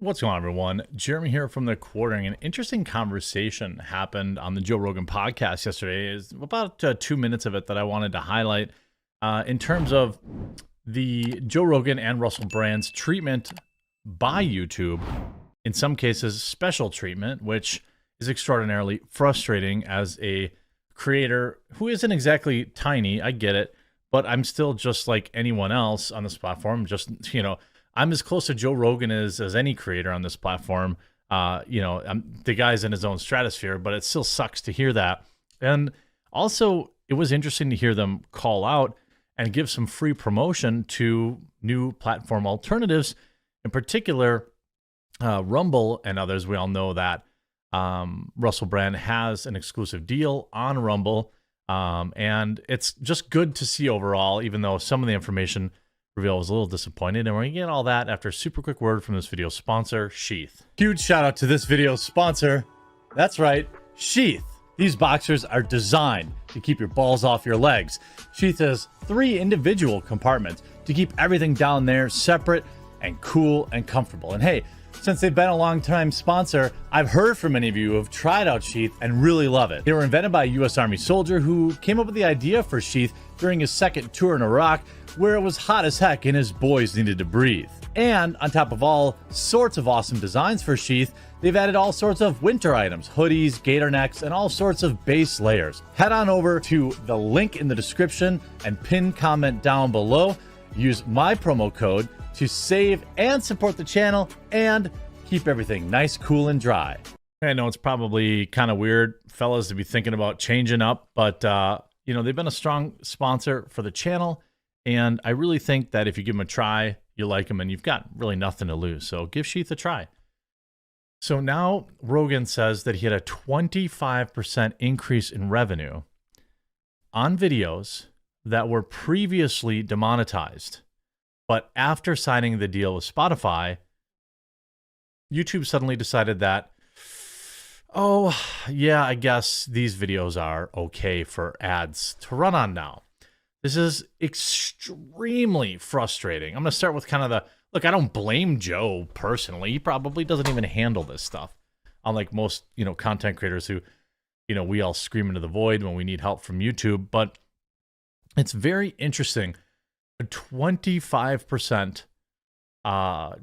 What's going on, everyone? Jeremy here from The Quartering. An interesting conversation happened on the Joe Rogan podcast yesterday. Is about 2 minutes of it that I wanted to highlight in terms of the Joe Rogan and Russell Brand's treatment by YouTube. In some cases, special treatment, which is extraordinarily frustrating as a creator who isn't exactly tiny. I get it, but I'm still just like anyone else on this platform. Just, I'm as close to Joe Rogan as any creator on this platform. The guy's in his own stratosphere, but it still sucks to hear that. And also, it was interesting to hear them call out and give some free promotion to new platform alternatives, in particular, Rumble and others. We all know that Russell Brand has an exclusive deal on Rumble, and it's just good to see overall, even though some of the information reveal was a little disappointed. And we're going to get all that after a super quick word from this video's sponsor, Sheath. Huge shout out to this video's sponsor. That's right, Sheath. These boxers are designed to keep your balls off your legs. Sheath has 3 individual compartments to keep everything down there separate and cool and comfortable. And hey, since they've been a long-time sponsor, I've heard from many of you who have tried out Sheath and really love it. They were invented by a U.S. Army soldier who came up with the idea for Sheath during his second tour in Iraq, where it was hot as heck and his boys needed to breathe. And on top of all sorts of awesome designs for Sheath, they've added all sorts of winter items, hoodies, gator necks, and all sorts of base layers. Head on over to the link in the description and pinned comment down below. Use my promo code to save and support the channel and keep everything nice, cool, and dry. I know it's probably kind of weird, fellas, to be thinking about changing up, but they've been a strong sponsor for the channel, and I really think that if you give them a try, you like them, and you've got really nothing to lose. So give Sheath a try. So now Rogan says that he had a 25% increase in revenue on videos that were previously demonetized. But after signing the deal with Spotify, YouTube suddenly decided that, oh, yeah, I guess these videos are okay for ads to run on now. This is extremely frustrating. I'm going to start with kind of look, I don't blame Joe personally. He probably doesn't even handle this stuff. Unlike most, content creators who, we all scream into the void when we need help from YouTube. But it's very interesting. A 25%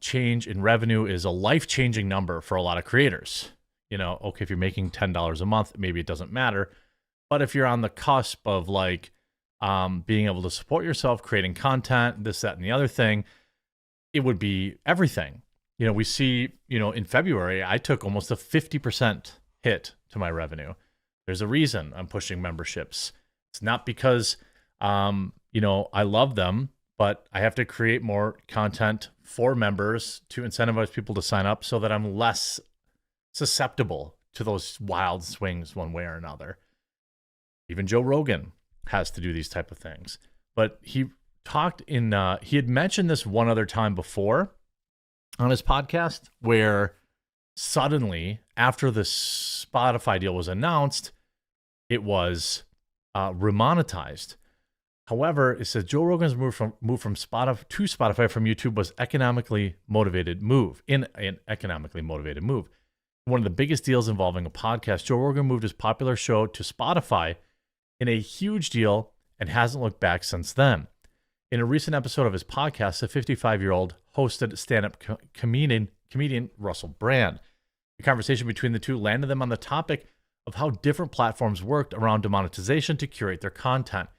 change in revenue is a life-changing number for a lot of creators. Okay, if you're making $10 a month, maybe it doesn't matter. But if you're on the cusp of being able to support yourself, creating content, this, that, and the other thing, it would be everything. We see, in February, I took almost a 50% hit to my revenue. There's a reason I'm pushing memberships. It's not because I love them, but I have to create more content for members to incentivize people to sign up so that I'm less susceptible to those wild swings one way or another. Even Joe Rogan has to do these type of things. But he had mentioned this one other time before on his podcast, where suddenly, after the Spotify deal was announced, it was remonetized. However, it says Joe Rogan's move from Spotify to Spotify from YouTube was an economically motivated move. One of the biggest deals involving a podcast, Joe Rogan moved his popular show to Spotify in a huge deal and hasn't looked back since then. In a recent episode of his podcast, the 55-year-old hosted stand-up comedian Russell Brand. The conversation between the two landed them on the topic of how different platforms worked around demonetization to curate their content.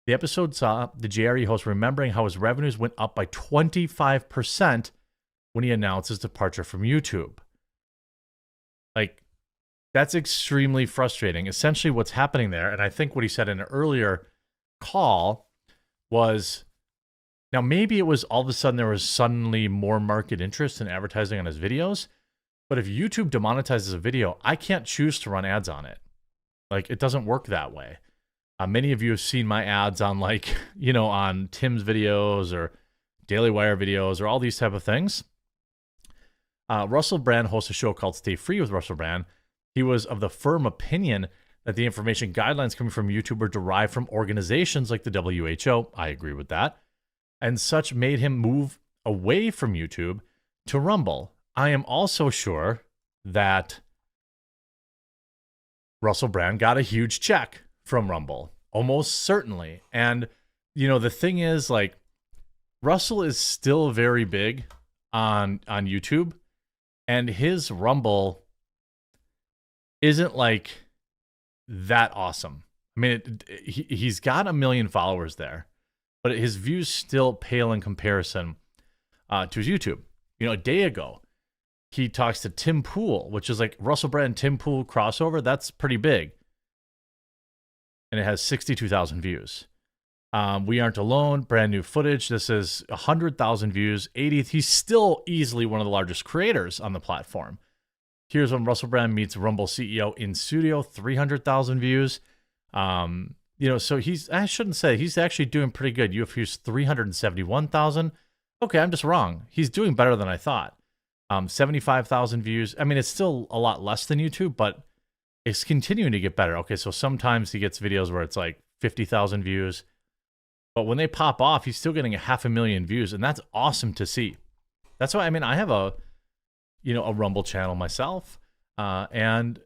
The episode saw the JRE host remembering how his revenues went up by 25% when he announced his departure from YouTube. That's extremely frustrating. Essentially what's happening there, and I think what he said in an earlier call was, now maybe it was all of a sudden there was suddenly more market interest in advertising on his videos, but if YouTube demonetizes a video, I can't choose to run ads on it. It doesn't work that way. Many of you have seen my ads on on Tim's videos or Daily Wire videos or all these type of things. Russell Brand hosts a show called Stay Free with Russell Brand. He was of the firm opinion that the information guidelines coming from YouTube were derived from organizations like the WHO. I agree with that. And such made him move away from YouTube to Rumble. I am also sure that Russell Brand got a huge check from Rumble, almost certainly. And, you know, the thing is, like, Russell is still very big on YouTube, and his Rumble isn't like that awesome. I mean, he's got 1 million followers there, but his views still pale in comparison to his YouTube. You know, a day ago, he talks to Tim Pool, which is like Russell Brand, Tim Pool crossover. That's pretty big. And it has 62,000 views. We Aren't Alone, brand new footage. This is 100,000 views, 80th. He's still easily one of the largest creators on the platform. Here's when Russell Brand meets Rumble CEO in studio, 300,000 views. You know, so I shouldn't say, he's actually doing pretty good. UFU's 371,000. Okay, I'm just wrong. He's doing better than I thought. 75,000 views. I mean, it's still a lot less than YouTube, but it's continuing to get better. Okay, so sometimes he gets videos where it's like 50,000 views, but when they pop off, he's still getting 500,000 views, and that's awesome to see. That's why, I mean, I have a Rumble channel myself, and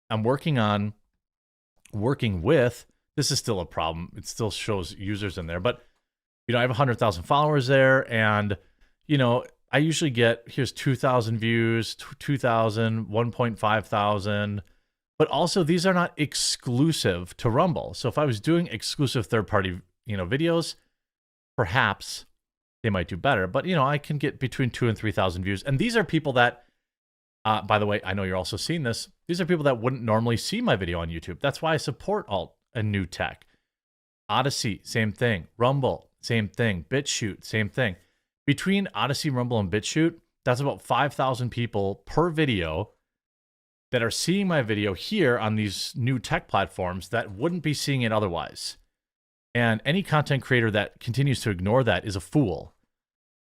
I'm working with, this is still a problem. It still shows users in there, but, you know, I have 100,000 followers there, and, you know, I usually get, here's 2,000 views, 2,000, 1,500, but also these are not exclusive to Rumble. So if I was doing exclusive third-party, you know, videos, perhaps they might do better. But, you know, I can get between 2,000 and 3,000 views. And these are people that, by the way, I know you're also seeing this. These are people that wouldn't normally see my video on YouTube. That's why I support alt and new tech. Odyssey, same thing. Rumble, same thing. BitChute, same thing. Between Odyssey, Rumble, and BitChute, that's about 5,000 people per video that are seeing my video here on these new tech platforms that wouldn't be seeing it otherwise. And any content creator that continues to ignore that is a fool.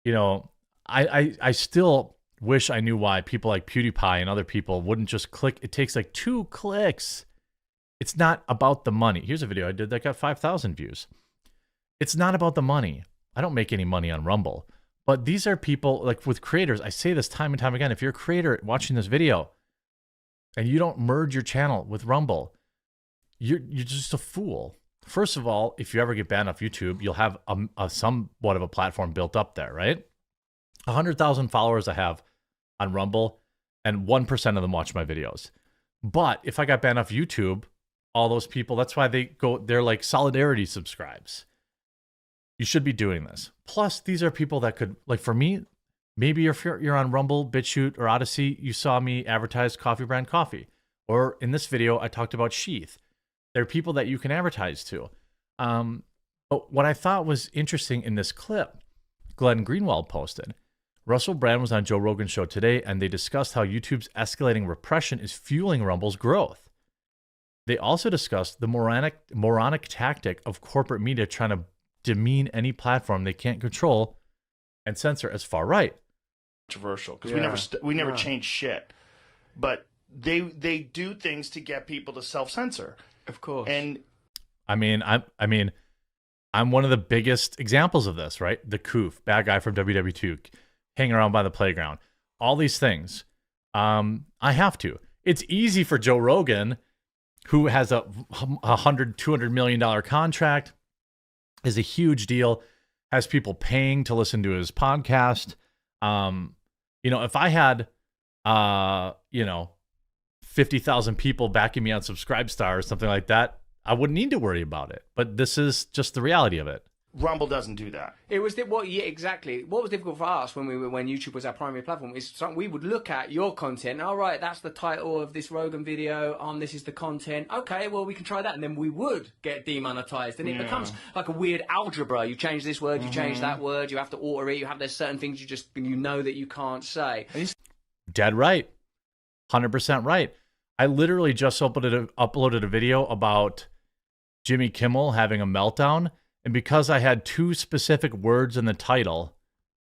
You know, I still wish I knew why people like PewDiePie and other people wouldn't just click. It takes like 2 clicks. It's not about the money. Here's a video I did that got 5,000 views. It's not about the money. I don't make any money on Rumble. But these are people, like with creators, I say this time and time again, if you're a creator watching this video and you don't merge your channel with Rumble, you're just a fool. First of all, if you ever get banned off YouTube, you'll have a somewhat of a platform built up there, right? 100,000 followers I have on Rumble, and 1% of them watch my videos. But if I got banned off YouTube, all those people, that's why they're like solidarity subscribes. You should be doing this. Plus, these are people that could, like for me, maybe if you're on Rumble, BitChute, or Odyssey, you saw me advertise Coffee Brand Coffee. Or in this video, I talked about Sheath. They're people that you can advertise to. But what I thought was interesting in this clip, Glenn Greenwald posted, Russell Brand was on Joe Rogan's show today, and they discussed how YouTube's escalating repression is fueling Rumble's growth. They also discussed the moronic tactic of corporate media trying to demean any platform they can't control and censor as far right. Controversial, because we never change shit, but they do things to get people to self-censor, of course. And I'm one of the biggest examples of this, right? The Koof, bad guy from WW2, hanging around by the playground, all these things. I have to. It's easy for Joe Rogan, who has a $200 million contract, is a huge deal, has people paying to listen to his podcast. You know, if I had, 50,000 people backing me on Subscribestar or something like that, I wouldn't need to worry about it. But this is just the reality of it. Rumble doesn't do that. It was exactly. What was difficult for us when YouTube was our primary platform is something we would look at your content. All right, that's the title of this Rogan video. This is the content. Okay, well we can try that, and then we would get demonetized, and it becomes like a weird algebra. You change this word, you change that word, you have to alter it. There's certain things you know that you can't say. Dead right, 100% right. I literally just uploaded a video about Jimmy Kimmel having a meltdown. And because I had 2 specific words in the title,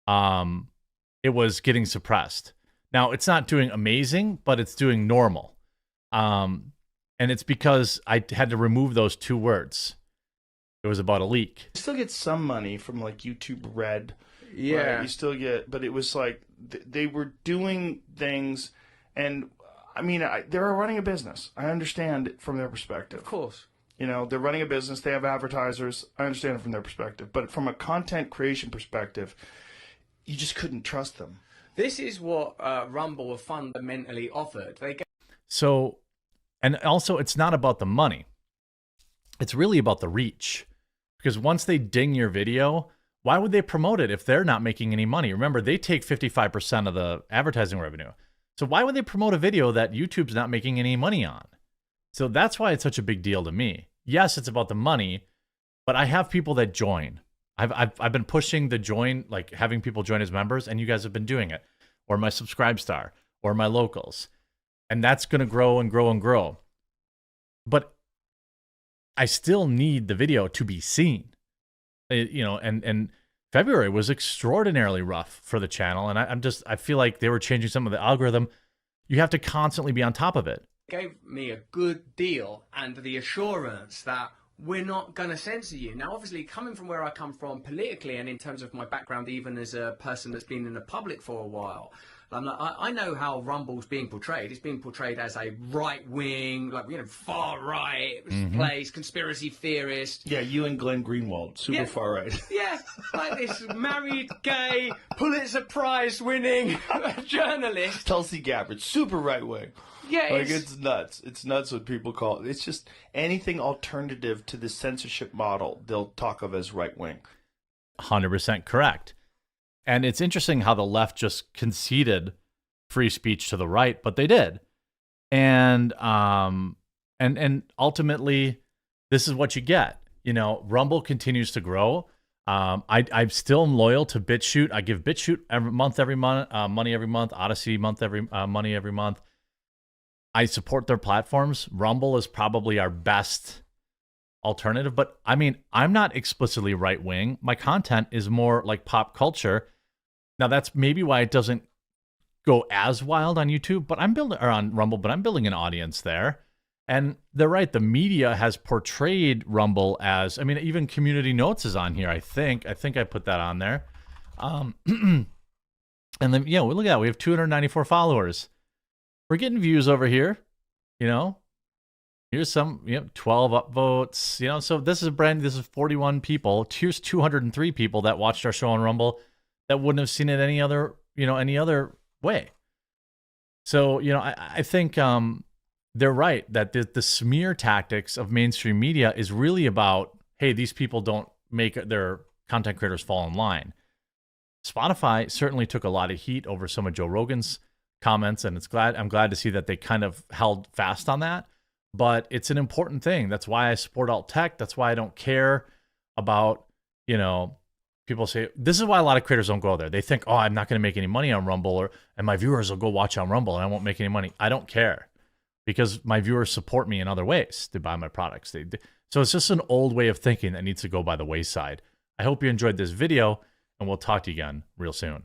it was getting suppressed. Now, it's not doing amazing, but it's doing normal. And it's because I had to remove those 2 words. It was about a leak. You still get some money from like YouTube Red. Yeah. Right? You still get, but it was like they were doing things, and I mean, they're running a business. I understand it from their perspective. Of course. You know, they're running a business. They have advertisers. I understand it from their perspective. But from a content creation perspective, you just couldn't trust them. This is what Rumble have fundamentally offered. So, and also, it's not about the money. It's really about the reach. Because once they ding your video, why would they promote it if they're not making any money? Remember, they take 55% of the advertising revenue. So why would they promote a video that YouTube's not making any money on? So that's why it's such a big deal to me. Yes, it's about the money, but I have people that join. I've been pushing the join, like having people join as members, and you guys have been doing it, or my Subscribe Star, or my locals, and that's going to grow and grow and grow. But I still need the video to be seen, you know. And February was extraordinarily rough for the channel, and I feel like they were changing some of the algorithm. You have to constantly be on top of it. Gave me a good deal and the assurance that we're not going to censor you. Now, obviously, coming from where I come from politically and in terms of my background, even as a person that's been in the public for a while, I know how Rumble's being portrayed. It's being portrayed as a right-wing, like, you know, far-right place, conspiracy theorist. Yeah, you and Glenn Greenwald, super far right. Yeah, like this married, gay, Pulitzer Prize winning journalist. Tulsi Gabbard, super right wing. Yeah, like it's nuts. It's nuts what people call it. It's just anything alternative to the censorship model they'll talk of as right wing. 100% correct. And it's interesting how the left just conceded free speech to the right, but they did. And ultimately, this is what you get. You know, Rumble continues to grow. I still am loyal to BitChute. I give BitChute money every month. Odyssey money every month. I support their platforms. Rumble is probably our best alternative, but I mean, I'm not explicitly right wing. My content is more like pop culture. Now that's maybe why it doesn't go as wild on YouTube, but on Rumble, but I'm building an audience there. And they're right. The media has portrayed Rumble as, I mean, even Community Notes is on here. I think I put that on there. And then, yeah, look at that. We have 294 followers. We're getting views over here, you know. Here's some, 12 upvotes, So this is 41 people. Here's 203 people that watched our show on Rumble that wouldn't have seen it any other way. So, I think they're right that the smear tactics of mainstream media is really about, hey, these people don't make their content creators fall in line. Spotify certainly took a lot of heat over some of Joe Rogan's comments, and I'm glad to see that they kind of held fast on that. But it's an important thing. That's why I support alt tech. That's why I don't care about, people say, this is why a lot of creators don't go there. They think, oh, I'm not going to make any money on Rumble, and my viewers will go watch on Rumble and I won't make any money. I don't care, because my viewers support me in other ways. They buy my products. So it's just an old way of thinking that needs to go by the wayside. I hope you enjoyed this video, and we'll talk to you again real soon.